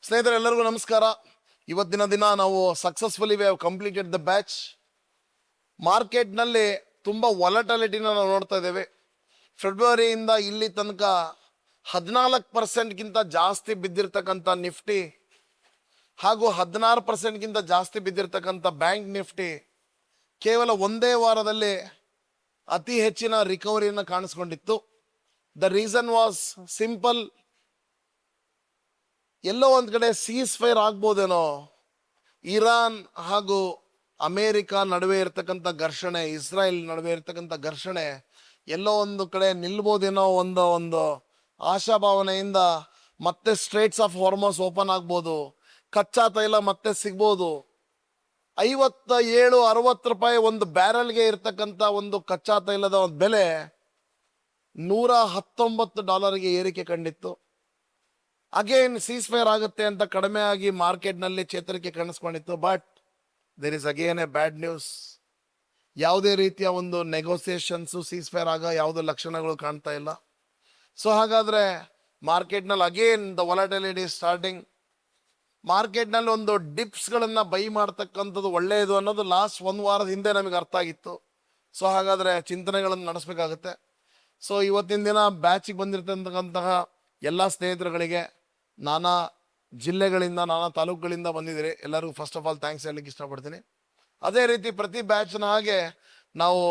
ಸ್ನೇಹಿತರೆ ಎಲ್ಲರಿಗೂ ನಮಸ್ಕಾರ. ಇವತ್ತಿನ ದಿನ ನಾವು successfully we have completed the batch. ಮಾರ್ಕೆಟ್ನಲ್ಲಿ ತುಂಬ ವಾಲಟಾಲಿಟಿನ ನಾವು ನೋಡ್ತಾ ಇದ್ದೇವೆ. ಫೆಬ್ರವರಿಯಿಂದ ಇಲ್ಲಿ ತನಕ 14%ಗಿಂತ ಜಾಸ್ತಿ ಬಿದ್ದಿರ್ತಕ್ಕಂಥ ನಿಫ್ಟಿ ಹಾಗೂ 16%ಗಿಂತ ಜಾಸ್ತಿ ಬಿದ್ದಿರ್ತಕ್ಕಂಥ ಬ್ಯಾಂಕ್ ನಿಫ್ಟಿ ಕೇವಲ ಒಂದೇ ವಾರದಲ್ಲಿ ಅತಿ ಹೆಚ್ಚಿನ ರಿಕವರಿಯನ್ನು ಕಾಣಿಸ್ಕೊಂಡಿತ್ತು. The reason was simple. ಎಲ್ಲೋ ಒಂದು ಕಡೆ ಸೀಸ್ ಫೈರ್ ಆಗ್ಬೋದೇನೋ, ಇರಾನ್ ಹಾಗೂ ಅಮೇರಿಕ ನಡುವೆ ಇರತಕ್ಕಂಥ ಘರ್ಷಣೆ, ಇಸ್ರಾಯೇಲ್ ನಡುವೆ ಇರತಕ್ಕಂಥ ಘರ್ಷಣೆ ಎಲ್ಲೋ ಒಂದು ಕಡೆ ನಿಲ್ಬೋದೇನೋ ಒಂದು ಆಶಾಭಾವನೆಯಿಂದ ಮತ್ತೆ ಸ್ಟ್ರೇಟ್ಸ್ ಆಫ್ ಹಾರ್ಮೋಸ್ ಓಪನ್ ಆಗ್ಬೋದು, ಕಚ್ಚಾ ತೈಲ ಮತ್ತೆ ಸಿಗ್ಬೋದು. 57-60 ರೂಪಾಯಿ ಒಂದು ಬ್ಯಾರಲ್ಗೆ ಇರ್ತಕ್ಕಂಥ ಒಂದು ಕಚ್ಚಾ ತೈಲದ ಒಂದು ಬೆಲೆ $119ಗೆ ಏರಿಕೆ ಕಂಡಿತ್ತು. ಅಗೇನ್ ಸೀಸ್ ಫೈರ್ ಆಗುತ್ತೆ ಅಂತ ಕಡಿಮೆ ಆಗಿ ಮಾರ್ಕೆಟ್ನಲ್ಲಿ ಚೇತರಿಕೆ ಕಾಣಿಸ್ಕೊಂಡಿತ್ತು. But there is again a bad news. ಯಾವುದೇ ರೀತಿಯ ಒಂದು ನೆಗೋಸಿಯೇಷನ್ಸು ಸೀಸ್ ಫೈರ್ ಆಗ ಯಾವುದೇ ಲಕ್ಷಣಗಳು ಕಾಣ್ತಾ ಇಲ್ಲ. ಸೊ ಹಾಗಾದ್ರೆ ಮಾರ್ಕೆಟ್ನಲ್ಲಿ ಅಗೇನ್ ದ ವಾಲಟಿಲಿಟಿ ಸ್ಟಾರ್ಟಿಂಗ್. ಮಾರ್ಕೆಟ್ನಲ್ಲಿ ಒಂದು ಡಿಪ್ಸ್ಗಳನ್ನು ಬೈ ಮಾಡ್ತಕ್ಕಂಥದ್ದು ಒಳ್ಳೆಯದು ಅನ್ನೋದು ಲಾಸ್ಟ್ ಒಂದು ವಾರದ ಹಿಂದೆ ನಮಗೆ ಅರ್ಥ ಆಗಿತ್ತು. ಸೊ ಹಾಗಾದರೆ ಚಿಂತನೆಗಳನ್ನು ನಡೆಸಬೇಕಾಗುತ್ತೆ. ಸೊ ಇವತ್ತಿನ ದಿನ ಬ್ಯಾಚಿಗೆ ಬಂದಿರತಕ್ಕಂತಹ ಎಲ್ಲ ಸ್ನೇಹಿತರುಗಳಿಗೆ, ನಾನಾ ಜಿಲ್ಲೆಗಳಿಂದ ನಾನಾ ತಾಲೂಕುಗಳಿಂದ ಬಂದಿದ್ದೀರಿ, ಎಲ್ಲರಿಗೂ ಫಸ್ಟ್ ಆಫ್ ಆಲ್ ಥ್ಯಾಂಕ್ಸ್ ಹೇಳಲಿಕ್ಕೆ ಇಷ್ಟಪಡ್ತೀನಿ. ಅದೇ ರೀತಿ ಪ್ರತಿ ಬ್ಯಾಚ್ನ ಹಾಗೆ ನಾವು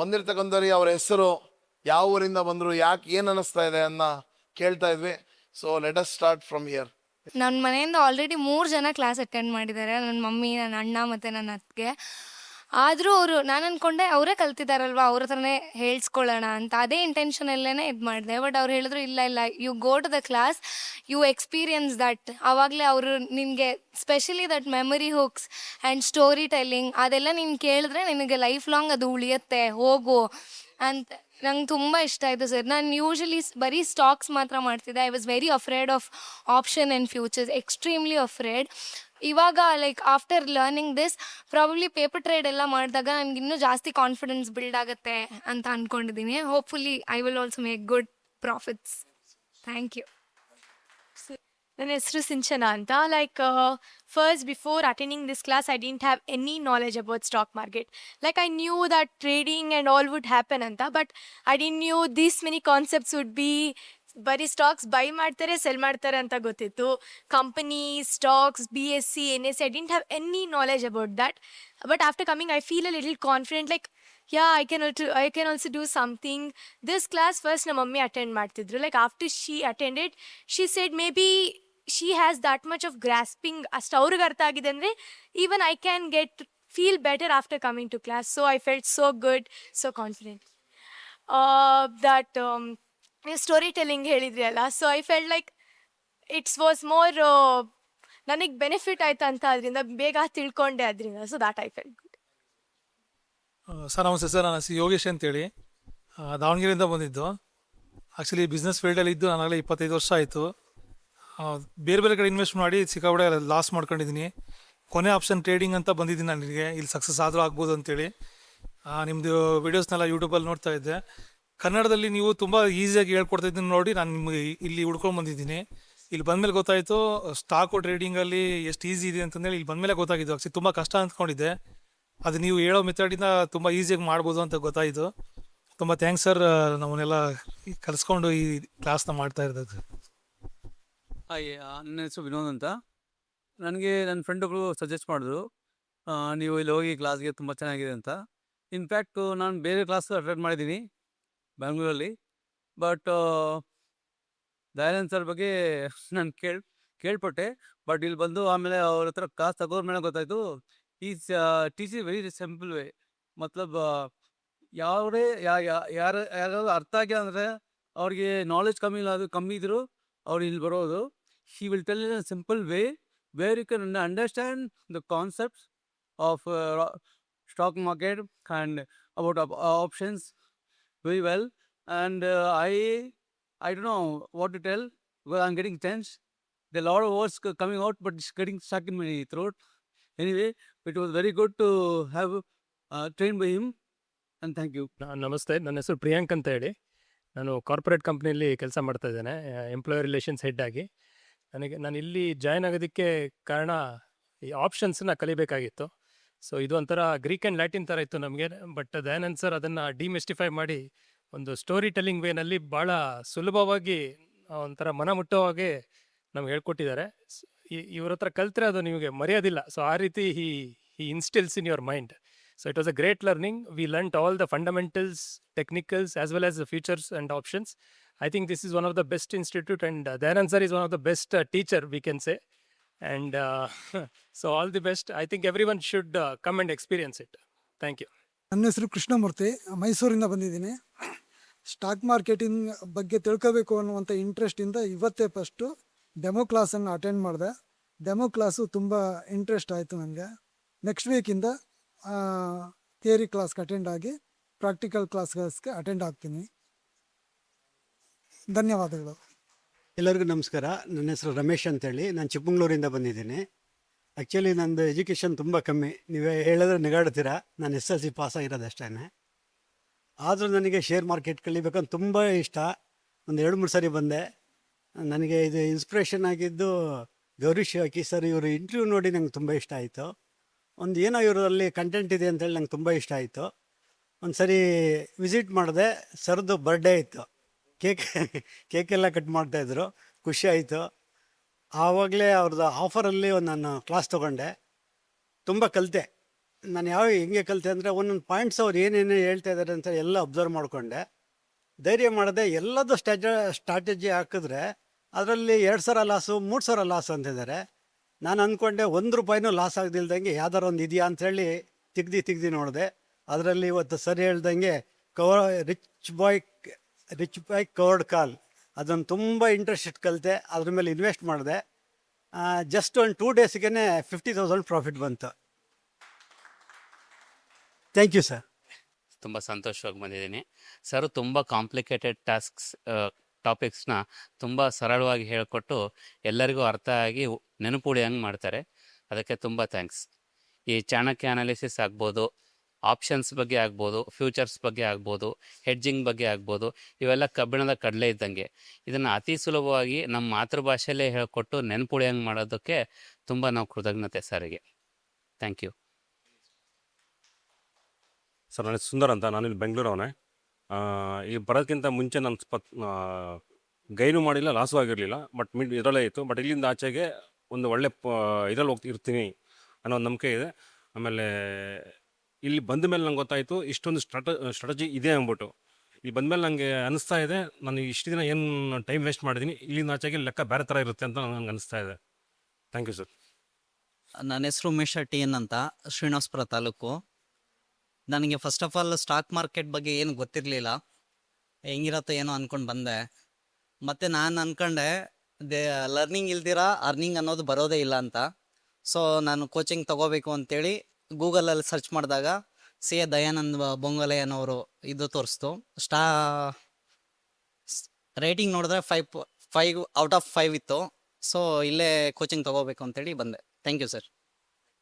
ಬಂದಿರತಕ್ಕಂಥವ್ರಿಗೆ ಅವರ ಹೆಸರು, ಯಾವ ಊರಿಂದ ಬಂದರು, ಯಾಕೆ ಏನು ಅನ್ನಿಸ್ತಾ ಇದೆ ಅನ್ನ ಕೇಳ್ತಾ ಇದ್ವಿ. So let us start from here. ನನ್ನ ಮನೆಯಿಂದ ಆಲ್ರೆಡಿ 3 ಜನ ಕ್ಲಾಸ್ ಅಟೆಂಡ್ ಮಾಡಿದ್ದಾರೆ, ನನ್ನ ಮಮ್ಮಿ, ನನ್ನ ಅಣ್ಣ ಮತ್ತು ನನ್ನ ಅತ್ತಿಗೆ. ಆದರೂ ನಾನು ಅಂದ್ಕೊಂಡೆ ಅವರೇ ಕಲ್ತಿದ್ದಾರಲ್ವ, ಅವ್ರ ಹತ್ರನೇ ಹೇಳ್ಸ್ಕೊಳ್ಳೋಣ ಅಂತ, ಅದೇ ಇಂಟೆನ್ಷನಲ್ಲೇ ಇದು ಮಾಡಿದೆ. ಬಟ್ ಅವ್ರು ಹೇಳಿದ್ರು ಇಲ್ಲ, you go to the class, you experience that. ಆವಾಗಲೇ ಅವರು ನಿನಗೆ specially that memory hooks and story telling ಅದೆಲ್ಲ ನೀನು ಕೇಳಿದ್ರೆ ನಿನಗೆ ಲೈಫ್ ಲಾಂಗ್ ಅದು ಉಳಿಯುತ್ತೆ, ಹೋಗು ಅಂತ. ನಂಗೆ ತುಂಬ ಇಷ್ಟ ಆಯಿತು ಸರ್. ನಾನು ಯೂಶಲಿ ಬರೀ ಸ್ಟಾಕ್ಸ್ ಮಾತ್ರ ಮಾಡ್ತಿದ್ದೆ. I was very afraid of option and futures, extremely afraid. ಇವಾಗ like after learning this probably paper trade ಎಲ್ಲ ಮಾಡಿದಾಗ ನನಗೆ ಇನ್ನೂ ಜಾಸ್ತಿ ಕಾನ್ಫಿಡೆನ್ಸ್ ಬಿಲ್ಡ್ ಆಗುತ್ತೆ ಅಂತ ಅಂದ್ಕೊಂಡಿದ್ದೀನಿ. Hopefully I will also make good profits. Thank you. ನನ್ನ ಹೆಸರು ಸಿಂಚನಾ ಅಂತ. Like first before attending this class I didn't have any knowledge about stock market. Like I knew that trading and all would happen ಅಂತ, but I didn't knew this many concepts would be. ಬರೀ stocks buy ಮಾಡ್ತಾರೆ, sell ಮಾಡ್ತಾರೆ ಅಂತ ಗೊತ್ತಿತ್ತು. Company stocks, BSc, NSc, I didn't have any knowledge about that. But after coming I feel a little confident, like yeah, I can also do something. This class first ನಮ್ಮ mummy attend ಮಾಡ್ತಿದ್ರು. Like after she attended, she said may be she has that much of grasping, ಅಷ್ಟು ಅವ್ರಿಗೆ ಅರ್ಥ ಆಗಿದೆ ಅಂದರೆ even I can feel better after coming to class. So I felt so good, so confident. That ನೀವು story telling ಹೇಳಿದ್ರಿ ಅಲ್ಲ, so I felt like it's was more ನನಗೆ benefit ಆಯ್ತು ಅಂತ, ಅದರಿಂದ ಬೇಗ ತಿಳ್ಕೊಂಡೆ ಅದರಿಂದ. So that I felt good. Sir ನಮಸ್ತೆ ಸರ್, ನಾನು ಯೋಗೇಶ್ ಅಂತೇಳಿ ದಾವಣಗೆರೆಯಿಂದ ಬಂದಿದ್ದು. ಆ್ಯಕ್ಚುಲಿ ಬಿಸ್ನೆಸ್ ಫೀಲ್ಡಲ್ಲಿ ಇದ್ದು ನಾನಾಗಲೇ 25 ವರ್ಷ ಆಯಿತು. ಬೇರೆ ಬೇರೆ ಕಡೆ ಇನ್ವೆಸ್ಟ್ ಮಾಡಿ ಸಿಕ್ಕಾಪಟ್ಟೆ ಲಾಸ್ ಮಾಡ್ಕೊಂಡಿದ್ದೀನಿ. ಕೊನೆ ಆಪ್ಷನ್ ಟ್ರೇಡಿಂಗ್ ಅಂತ ಬಂದಿದ್ದೀನಿ ನನಗೆ, ಇಲ್ಲಿ ಸಕ್ಸಸ್ ಆದರೂ ಆಗ್ಬೋದು ಅಂತೇಳಿ. ನಿಮ್ಮದು ವೀಡಿಯೋಸ್ನೆಲ್ಲ ಯೂಟ್ಯೂಬಲ್ಲಿ ನೋಡ್ತಾ ಇದ್ದೆ. ಕನ್ನಡದಲ್ಲಿ ನೀವು ತುಂಬ ಈಸಿಯಾಗಿ ಹೇಳ್ಕೊಡ್ತಾಯಿದ್ದೀನಿ ನೋಡಿ ನಾನು ನಿಮಗೆ ಇಲ್ಲಿ ಹುಡ್ಕೊಂಡು ಬಂದಿದ್ದೀನಿ. ಇಲ್ಲಿ ಬಂದಮೇಲೆ ಗೊತ್ತಾಯಿತು ಸ್ಟಾಕು ಟ್ರೇಡಿಂಗಲ್ಲಿ ಎಷ್ಟು ಈಸಿ ಇದೆ ಅಂತಂದೇಳಿ. ಇಲ್ಲಿ ಬಂದಮೇಲೆ ಗೊತ್ತಾಗಿದ್ದು. ಆ್ಯಕ್ಚುಲಿ ತುಂಬ ಕಷ್ಟ ಅಂದ್ಕೊಂಡಿದ್ದೆ, ಅದು ನೀವು ಹೇಳೋ ಮೆಥಡಿಂದ ತುಂಬ ಈಸಿಯಾಗಿ ಮಾಡ್ಬೋದು ಅಂತ ಗೊತ್ತಾಯಿತು. ತುಂಬ ಥ್ಯಾಂಕ್ಸ್ ಸರ್, ನಮ್ಮನ್ನೆಲ್ಲ ಕಲಿಸ್ಕೊಂಡು ಈ ಕ್ಲಾಸ್ನ ಮಾಡ್ತಾ ಇರೋದು. ಹಾಯ್, ನನ್ನ ಹೆಸರು ವಿನೋದ್ ಅಂತ. ನನಗೆ ನನ್ನ ಫ್ರೆಂಡ್ ಒಬ್ಬರು ಸಜೆಸ್ಟ್ ಮಾಡಿದ್ರು, ನೀವು ಇಲ್ಲಿ ಹೋಗಿ ಕ್ಲಾಸ್ಗೆ ತುಂಬ ಚೆನ್ನಾಗಿದೆ ಅಂತ. ಇನ್ಫ್ಯಾಕ್ಟು ನಾನು ಬೇರೆ ಕ್ಲಾಸ್ ಅಟೆಂಡ್ ಮಾಡಿದ್ದೀನಿ ಬೆಂಗಳೂರಲ್ಲಿ. ಬಟ್ ದಯಾನಂದ್ ಸರ್ ಬಗ್ಗೆ ನಾನು ಕೇಳ್ಪಟ್ಟೆ. ಬಟ್ ಇಲ್ಲಿ ಬಂದು ಆಮೇಲೆ ಅವ್ರ ಹತ್ರ ಕ್ಲಾಸ್ ತಗೋರ್ ಮೇಲೆ ಗೊತ್ತಾಯಿತು is teach very simple way. ಮತ್ಲಬ್ ಯಾವುದೇ ಯಾರಾದ್ರು ಅರ್ಥ ಆಗಿಲ್ಲ ಅಂದರೆ ಅವ್ರಿಗೆ ನಾಲೆಜ್ ಕಮ್ಮಿ ಇದ್ರು ಅವ್ರು ಇಲ್ಲಿ ಬರೋದು. He will tell in a simple way where you can understand the concepts of stock market and about options very well. And I don't know what to tell because I'm getting tense. There are a lot of words coming out, but it's getting stuck in my throat. Anyway, it was very good to have trained by him, and thank you. ನಮಸ್ತೆ, ನನ್ನ ಹೆಸರು ಪ್ರಿಯಾಂಕ್ ಅಂತ ಹೇಳಿ. ನಾನು corporate ಕಂಪ್ನಿಯಲ್ಲಿ ಕೆಲಸ ಮಾಡ್ತಾ ಇದ್ದೇನೆ, ಎಂಪ್ಲಾಯರ್ ರಿಲೇಷನ್ಸ್ ಹೆಡ್ ಆಗಿ. ನಾನು ಇಲ್ಲಿ ಜಾಯ್ನ್ ಆಗೋದಕ್ಕೆ ಕಾರಣ ಈ ಆಪ್ಷನ್ಸ್ನ ಕಲಿಬೇಕಾಗಿತ್ತು. ಸೊ ಇದು ಒಂಥರ ಗ್ರೀಕ್ ಆ್ಯಂಡ್ ಲ್ಯಾಟಿನ್ ಥರ ಇತ್ತು ನಮಗೆ. ಬಟ್ ದಯಾನಂದ್ ಸರ್ ಅದನ್ನು ಡಿಮಿಸ್ಟಿಫೈ ಮಾಡಿ ಒಂದು ಸ್ಟೋರಿ ಟೆಲ್ಲಿಂಗ್ ವೇನಲ್ಲಿ ಭಾಳ ಸುಲಭವಾಗಿ ಒಂಥರ ಮನ ಮುಟ್ಟೋ ಹಾಗೆ ನಮ್ಗೆ ಹೇಳ್ಕೊಟ್ಟಿದ್ದಾರೆ. ಇವ್ರ ಹತ್ರ ಕಲ್ತ್ರೆ ಅದು ನಿಮಗೆ ಮರೆಯೋದಿಲ್ಲ. ಸೊ ಆ ರೀತಿ he instils in your mind. So it was a great learning. We learnt all the fundamentals, technicals, as well as the features and options. I think this is one of the best institute, and Dayanand sir is one of the best teacher, we can say. And so all the best. I think everyone should come and experience it. Thank you. ನನ್ನ ಹೆಸರು ಕೃಷ್ಣಮೂರ್ತಿ, ಮೈಸೂರಿಂದ ಬಂದಿದ್ದೀನಿ. Stock marketing ಬಗ್ಗೆ ತಿಳ್ಕೋಬೇಕು ಅನ್ನುವಂಥ ಇಂಟ್ರೆಸ್ಟಿಂದ ಇವತ್ತೇ first demo ಕ್ಲಾಸನ್ನು attend ಮಾಡಿದೆ. Demo class ತುಂಬ ಇಂಟ್ರೆಸ್ಟ್ ಆಯಿತು ನನಗೆ. ನೆಕ್ಸ್ಟ್ ವೀಕಿಂದ ಥಿಯರಿ ಕ್ಲಾಸ್ಗೆ ಅಟೆಂಡ್ ಆಗಿ ಪ್ರಾಕ್ಟಿಕಲ್ ಕ್ಲಾಸ್ಗೆ ಅಟೆಂಡ್ ಆಗ್ತೀನಿ. ಧನ್ಯವಾದಗಳು. ಎಲ್ಲರಿಗೂ ನಮಸ್ಕಾರ. ನನ್ನ ಹೆಸರು ರಮೇಶ್ ಅಂತೇಳಿ, ನಾನು ಚಿಕ್ಕಮಂಗ್ಳೂರಿಂದ ಬಂದಿದ್ದೀನಿ. ಆ್ಯಕ್ಚುಲಿ ನಂದು ಎಜುಕೇಷನ್ ತುಂಬ ಕಮ್ಮಿ, ನೀವೇ ಹೇಳಿದ್ರೆ ನಿಗಾಡ್ತೀರಾ. ನಾನು SSLC ಪಾಸ್ ಆಗಿರೋದು ಅಷ್ಟೇ. ಆದರೂ ನನಗೆ ಶೇರ್ ಮಾರ್ಕೆಟ್ ಕಲಿಬೇಕಂತ ತುಂಬ ಇಷ್ಟ. ಒಂದು 2-3 ಸಾರಿ ಬಂದೆ. ನನಗೆ ಇದು ಇನ್ಸ್ಪಿರೇಷನ್ ಆಗಿದ್ದು ಗೌರಿ ಶಿವಾಕಿ ಸರ್. ಇವರು ಇಂಟರ್ವ್ಯೂ ನೋಡಿ ನಂಗೆ ತುಂಬ ಇಷ್ಟ ಆಯಿತು. ಒಂದು ಏನೋ ಇವರಲ್ಲಿ ಕಂಟೆಂಟ್ ಇದೆ ಅಂತೇಳಿ ನಂಗೆ ತುಂಬ ಇಷ್ಟ ಆಯಿತು. ಒಂದು ಸರಿ ವಿಸಿಟ್ ಮಾಡಿದೆ, ಸರ್ದು ಬರ್ಡೇ ಇತ್ತು. ಕೇಕೆಲ್ಲ ಕಟ್ ಮಾಡ್ತಾಯಿದ್ರು, ಖುಷಿ ಆಯಿತು. ಆವಾಗಲೇ ಅವ್ರದ್ದು ಆಫರಲ್ಲಿ ನಾನು ಕ್ಲಾಸ್ ತೊಗೊಂಡೆ, ತುಂಬ ಕಲಿತೆ. ನಾನು ಹೆಂಗೆ ಕಲಿತೆ ಅಂದರೆ ಒಂದೊಂದು ಪಾಯಿಂಟ್ಸ್ ಅವ್ರು ಏನೇನು ಹೇಳ್ತಾ ಇದ್ದಾರೆ ಅಂತ ಎಲ್ಲ ಅಬ್ಸರ್ವ್ ಮಾಡಿಕೊಂಡೆ. ಧೈರ್ಯ ಮಾಡಿದೆ. ಎಲ್ಲದೂ ಸ್ಟ್ರಾಟಜಿ ಹಾಕಿದ್ರೆ ಅದರಲ್ಲಿ 2,000 ಲಾಸು, 3,000 ಲಾಸ್ ಅಂತಿದ್ದಾರೆ. ನಾನು ಅಂದ್ಕೊಂಡೆ 1 ರೂಪಾಯಿನೂ ಲಾಸ್ ಆಗದಿಲ್ದಂಗೆ ಯಾವ್ದಾರು ಒಂದು ಇದೆಯಾ ಅಂಥೇಳಿ ತೆಗ್ದು ನೋಡಿದೆ. ಅದರಲ್ಲಿ ಇವತ್ತು ಸರಿ ಹೇಳ್ದಂಗೆ ರಿಚ್ ಬಾಯ್ ಕವರ್ಡ್ ಕಾಲ್, ಅದನ್ನು ತುಂಬ ಇಂಟ್ರೆಸ್ಟ್ ಕಲಿತೆ. ಅದ್ರ ಮೇಲೆ ಇನ್ವೆಸ್ಟ್ ಮಾಡಿದೆ. ಜಸ್ಟ್ ಒಂದು 2 ಡೇಸ್ಗೆ 50,000 ಪ್ರಾಫಿಟ್ ಬಂತು. Thank you sir. ತುಂಬ ಸಂತೋಷವಾಗಿ ಬಂದಿದ್ದೀನಿ. ಸರ್ ತುಂಬ ಕಾಂಪ್ಲಿಕೇಟೆಡ್ ಟಾಪಿಕ್ಸ್ನ ತುಂಬ ಸರಳವಾಗಿ ಹೇಳಿಕೊಟ್ಟು ಎಲ್ಲರಿಗೂ ಅರ್ಥ ಆಗಿ ನೆನಪು ಉಳಿಯಂಗೆ ಮಾಡ್ತಾರೆ. ಅದಕ್ಕೆ ತುಂಬ ಥ್ಯಾಂಕ್ಸ್. ಈ ಚಾಣಕ್ಯ ಅನಾಲಿಸಿಸ್ ಆಗ್ಬೋದು, ಆಪ್ಷನ್ಸ್ ಬಗ್ಗೆ ಆಗ್ಬೋದು, ಫ್ಯೂಚರ್ಸ್ ಬಗ್ಗೆ ಆಗ್ಬೋದು, ಹೆಡ್ಜಿಂಗ್ ಬಗ್ಗೆ ಆಗ್ಬೋದು, ಇವೆಲ್ಲ ಕಬ್ಬಿಣದ ಕಡಲೆ ಇದ್ದಂಗೆ. ಇದನ್ನು ಅತಿ ಸುಲಭವಾಗಿ ನಮ್ಮ ಮಾತೃಭಾಷೆಯಲ್ಲೇ ಹೇಳಿಕೊಟ್ಟು ನೆನಪು ಉಳಿಯಂಗೆ ಮಾಡೋದಕ್ಕೆ ತುಂಬ ನಾವು ಕೃತಜ್ಞತೆ ಸರಿಗೆ. Thank you sir. ನಾನು ಸುಂದರ್ ಅಂತ, ನಾನಿಲ್ಲಿ ಬೆಂಗಳೂರವನೇ. ಈ ಬರೋದಕ್ಕಿಂತ ಮುಂಚೆ ನಾನು ಗೈನು ಮಾಡಿಲ್ಲ, ಲಾಸು ಆಗಿರಲಿಲ್ಲ. ಬಟ್ ಇದರಲ್ಲೇ ಇತ್ತು. ಬಟ್ ಇಲ್ಲಿಂದ ಆಚೆಗೆ ಒಂದು ಒಳ್ಳೆ ಇದರಲ್ಲಿ ಇರ್ತೀನಿ ಅನ್ನೋ ಒಂದು ನಂಬಿಕೆ ಇದೆ. ಆಮೇಲೆ ಇಲ್ಲಿ ಬಂದ ಮೇಲೆ ನಂಗೆ ಗೊತ್ತಾಯಿತು ಇಷ್ಟೊಂದು ಸ್ಟ್ರಾಟಜಿ ಇದೆ ಅಂದ್ಬಿಟ್ಟು. ಇಲ್ಲಿ ಬಂದಮೇಲೆ ನನಗೆ ಅನಿಸ್ತಾ ಇದೆ, ನಾನು ಇಷ್ಟು ದಿನ ಏನು ಟೈಮ್ ವೇಸ್ಟ್ ಮಾಡಿದ್ದೀನಿ, ಇಲ್ಲಿಂದ ಆಚೆಗೆ ಲೆಕ್ಕ ಬೇರೆ ಥರ ಇರುತ್ತೆ ಅಂತ ನನಗೆ ಅನಿಸ್ತಾ ಇದೆ. Thank you sir. ನನ್ನ ಹೆಸರು ಉಮೇಶ್ TN ಅಂತ, ಶ್ರೀನಿವಾಸಪುರ ತಾಲೂಕು. ನನಗೆ first of all stock market ಬಗ್ಗೆ ಏನು ಗೊತ್ತಿರಲಿಲ್ಲ, ಹೆಂಗಿರತ್ತೋ ಏನೋ ಅಂದ್ಕೊಂಡು ಬಂದೆ. ಮತ್ತು ನಾನು ಅಂದ್ಕೊಂಡೆ ಲರ್ನಿಂಗ್ ಇಲ್ದಿರ ಅರ್ನಿಂಗ್ ಅನ್ನೋದು ಬರೋದೇ ಇಲ್ಲ ಅಂತ. ಸೊ ನಾನು ಕೋಚಿಂಗ್ ತೊಗೋಬೇಕು ಅಂತೇಳಿ ಗೂಗಲಲ್ಲಿ ಸರ್ಚ್ ಮಾಡಿದಾಗ CA ದಯಾನಂದ್ ಬೊಂಗಲೆ ಅನ್ನೋರು ಇದು ತೋರಿಸ್ತು. ರೇಟಿಂಗ್ ನೋಡಿದ್ರೆ 5 ಔಟ್ ಆಫ್ 5 ಇತ್ತು. ಸೊ ಇಲ್ಲೇ ಕೋಚಿಂಗ್ ತೊಗೋಬೇಕು ಅಂತೇಳಿ ಬಂದೆ. Thank you sir.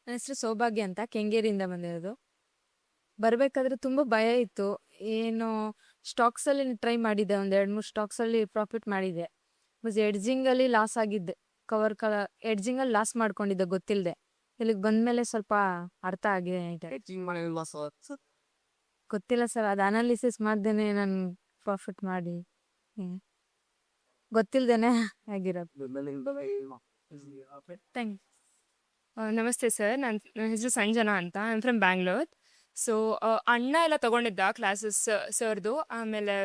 ನನ್ನ ಹೆಸರು ಸೌಭಾಗ್ಯ ಅಂತ, ಕೆಂಗೇರಿಯಿಂದ ಬಂದಿರೋದು. ಬರಬೇಕಾದ್ರೆ ತುಂಬ ಭಯ ಇತ್ತು. ಏನು ಸ್ಟಾಕ್ಸಲ್ಲಿ ಟ್ರೈ ಮಾಡಿದ್ದೆ, ಒಂದು 2-3 ಸ್ಟಾಕ್ಸಲ್ಲಿ ಪ್ರಾಫಿಟ್ ಮಾಡಿದ್ದೆ. ಬಸ್ ಎಡ್ಜಿಂಗಲ್ಲಿ ಲಾಸ್ ಆಗಿದ್ದೆ, ಎಡ್ಜಿಂಗಲ್ಲಿ ಲಾಸ್ ಮಾಡ್ಕೊಂಡಿದ್ದೆ ಗೊತ್ತಿಲ್ಲದೆ. ಇಲ್ಲಿಗೆ ಬಂದಮೇಲೆ ಸ್ವಲ್ಪ ಅರ್ಥ ಆಗಿದೆ. ಗೊತ್ತಿಲ್ಲ ಸರ್, ಅದು ಅನಾಲಿಸಿಸ್ ಮಾಡ್ದೇನೆ ನಾನು ಪ್ರಾಫಿಟ್ ಮಾಡಿ ಗೊತ್ತಿಲ್ಲದೇನೆ ಆಗಿರೋದು. ಥ್ಯಾಂಕ್ ನಮಸ್ತೆ ಸರ್. ನನ್ನ ಹೆಸರು ಸಂಜನಾ ಅಂತ, I am from Bangalore. So ಅಣ್ಣ ಎಲ್ಲ ತೊಗೊಂಡಿದ್ದ ಕ್ಲಾಸಸ್ ಸರ್ದು. ಆಮೇಲೆ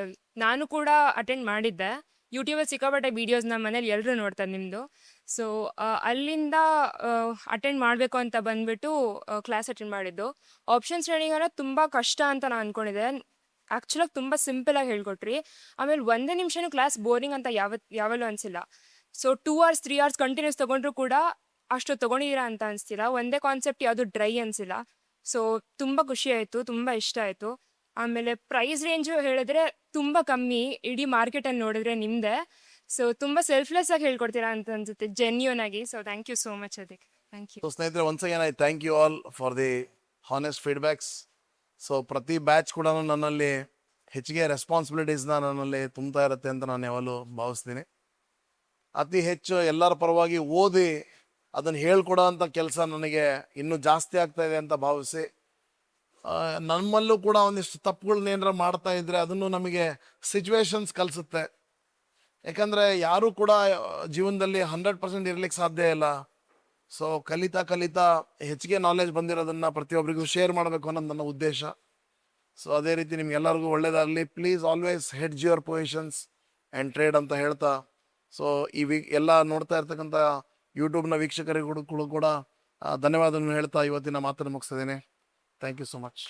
ನಾನು ಕೂಡ ಅಟೆಂಡ್ ಮಾಡಿದ್ದೆ. ಯೂಟ್ಯೂಬಲ್ಲಿ ಸಿಕ್ಕಾಪಟ್ಟೆ ವೀಡಿಯೋಸ್ ನಮ್ಮ ಮನೇಲಿ ಎಲ್ಲರೂ ನೋಡ್ತಾರೆ ನಿಮ್ಮದು. ಸೊ ಅಲ್ಲಿಂದ ಅಟೆಂಡ್ ಮಾಡಬೇಕು ಅಂತ ಬಂದುಬಿಟ್ಟು ಕ್ಲಾಸ್ ಅಟೆಂಡ್ ಮಾಡಿದ್ದು. ಆಪ್ಷನ್ಸ್ ಟ್ರೇಡಿಂಗ್ ಅನ್ನೋದು ತುಂಬ ಕಷ್ಟ ಅಂತ ನಾನು ಅಂದ್ಕೊಂಡಿದ್ದೆ. ಆ್ಯಕ್ಚುಲಾಗಿ ತುಂಬ ಸಿಂಪಲಾಗಿ ಹೇಳ್ಕೊಟ್ರಿ. ಆಮೇಲೆ 1 ನಿಮಿಷನೂ ಕ್ಲಾಸ್ ಬೋರಿಂಗ್ ಅಂತ ಯಾವಲ್ಲೂ ಅನಿಸಿಲ್ಲ. ಸೊ 2 hours 3 hours ಕಂಟಿನ್ಯೂಸ್ ತೊಗೊಂಡ್ರು ಕೂಡ ಅಷ್ಟು ತೊಗೊಂಡಿದ್ದೀರಾ ಅಂತ ಅನಿಸ್ತಿಲ್ಲ. ಒಂದೇ ಕಾನ್ಸೆಪ್ಟ್ ಯಾವುದು ಡ್ರೈ ಅನಿಸಿಲ್ಲ. ಸೊ ತುಂಬ ಖುಷಿ ಆಯಿತು, ತುಂಬ ಇಷ್ಟ ಆಯಿತು. ಆಮೇಲೆ ಪ್ರೈಸ್ ರೇಂಜು ಹೇಳಿದ್ರೆ ತುಂಬ ಕಮ್ಮಿ, ಇಡೀ ಮಾರ್ಕೆಟಲ್ಲಿ ನೋಡಿದ್ರೆ ನಿಮ್ಮದೇ. ಸೊ ತುಂಬ ಸೆಲ್ಫ್ಲೆಸ್ ಆಗಿ ಹೇಳ್ಕೊಡ್ತೀರಾ ಅಂತ ಅನ್ಸುತ್ತೆ, ಜೆನ್ಯೂನ್ ಆಗಿ. So thank you so much ಅದಕ್ಕೆ. Thank you. ಸೊ ಸ್ನೇಹಿತರೆ, once again I thank you all for the honest feedbacks. So ಪ್ರತಿ ಬ್ಯಾಚ್ ಕೂಡ ನನ್ನಲ್ಲಿ ಹೆಚ್ಚಿಗೆ ರೆಸ್ಪಾನ್ಸಿಬಿಲಿಟೀಸ್ನ ನನ್ನಲ್ಲಿ ತುಂಬ್ತಾ ಇರುತ್ತೆ ಅಂತ ನಾನು ಯಾವಾಗಲೂ ಭಾವಿಸ್ತೀನಿ. ಅತಿ ಹೆಚ್ಚು ಎಲ್ಲರ ಪರವಾಗಿ ಓದಿ ಅದನ್ನು ಹೇಳ್ಕೊಡೋ ಅಂಥ ಕೆಲಸ ನನಗೆ ಇನ್ನೂ ಜಾಸ್ತಿ ಆಗ್ತಾ ಇದೆ ಅಂತ ಭಾವಿಸಿ, ನಮ್ಮಲ್ಲೂ ಕೂಡ ಒಂದಿಷ್ಟು ತಪ್ಪುಗಳನ್ನ ಏನಾರ ಮಾಡ್ತಾ ಇದ್ರೆ ಅದನ್ನು ನಮಗೆ ಸಿಚುವೇಶನ್ಸ್ ಕಲಿಸುತ್ತೆ. ಯಾಕಂದರೆ ಯಾರೂ ಕೂಡ ಜೀವನದಲ್ಲಿ 100% ಇರ್ಲಿಕ್ಕೆ ಸಾಧ್ಯ ಇಲ್ಲ. ಸೊ ಕಲಿತಾ ಹೆಚ್ಚಿಗೆ ನಾಲೆಜ್ ಬಂದಿರೋದನ್ನು ಪ್ರತಿಯೊಬ್ಬರಿಗೂ ಶೇರ್ ಮಾಡಬೇಕು ಅನ್ನೋದು ನನ್ನ ಉದ್ದೇಶ. ಸೊ ಅದೇ ರೀತಿ ನಿಮ್ಗೆಲ್ಲರಿಗೂ ಒಳ್ಳೇದಾಗಲಿ. Please always hedge your positions and trade ಅಂತ ಹೇಳ್ತಾ, ಸೊ ಈ ಎಲ್ಲ ನೋಡ್ತಾ ಇರ್ತಕ್ಕಂಥ ಯೂಟ್ಯೂಬ್ನ ವೀಕ್ಷಕರಿಗೂ ಕೂಡ ಧನ್ಯವಾದವನ್ನು ಹೇಳ್ತಾ ಇವತ್ತಿನ ಮಾತನ್ನು ಮುಗಿಸ್ತಿದ್ದೇನೆ. Thank you so much.